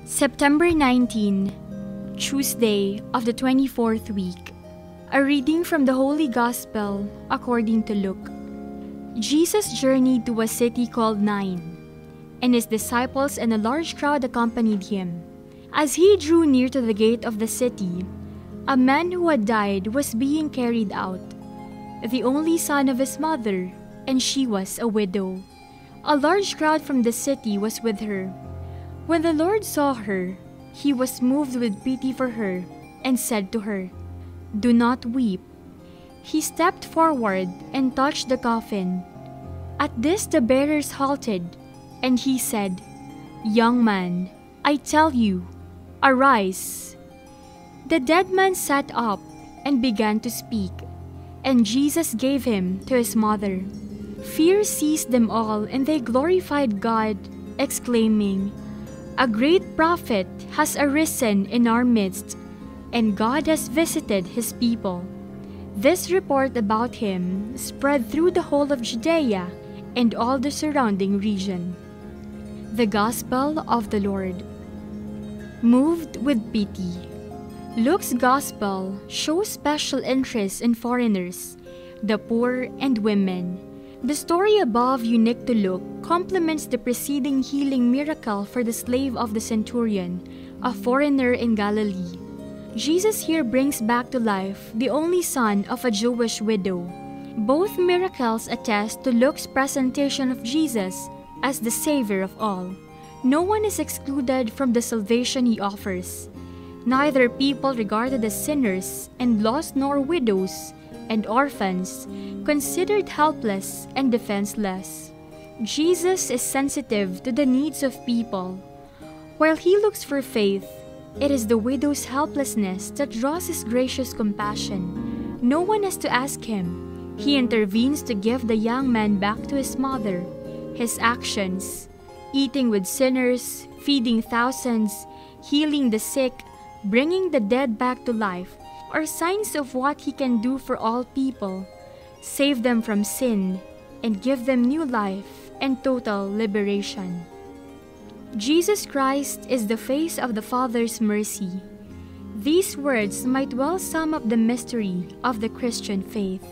September 19, Tuesday of the 24th week. A reading from the Holy Gospel according to Luke. Jesus journeyed to a city called Nain, and his disciples and a large crowd accompanied him. As he drew near to the gate of the city, a man who had died was being carried out, the only son of his mother, and she was a widow. A large crowd from the city was with her. When the Lord saw her, he was moved with pity for her and said to her, "Do not weep." He stepped forward and touched the coffin. At this the bearers halted, and he said, "Young man, I tell you, arise." The dead man sat up and began to speak, and Jesus gave him to his mother. Fear seized them all, and they glorified God, exclaiming, "A great prophet has arisen in our midst, and God has visited his people." This report about him spread through the whole of Judea and all the surrounding region. The Gospel of the Lord. Moved with pity. Luke's Gospel shows special interest in foreigners, the poor, and women. The story above, unique to Luke, complements the preceding healing miracle for the slave of the centurion, a foreigner in Galilee. Jesus here brings back to life the only son of a Jewish widow. Both miracles attest to Luke's presentation of Jesus as the Savior of all. No one is excluded from the salvation he offers. Neither people regarded as sinners and lost nor widows and orphans, considered helpless and defenseless. Jesus is sensitive to the needs of people. While he looks for faith, it is the widow's helplessness that draws his gracious compassion. No one has to ask him. He intervenes to give the young man back to his mother. His actions, eating with sinners, feeding thousands, healing the sick, bringing the dead back to life, are signs of what he can do for all people, save them from sin, and give them new life and total liberation. Jesus Christ is the face of the Father's mercy. These words might well sum up the mystery of the Christian faith.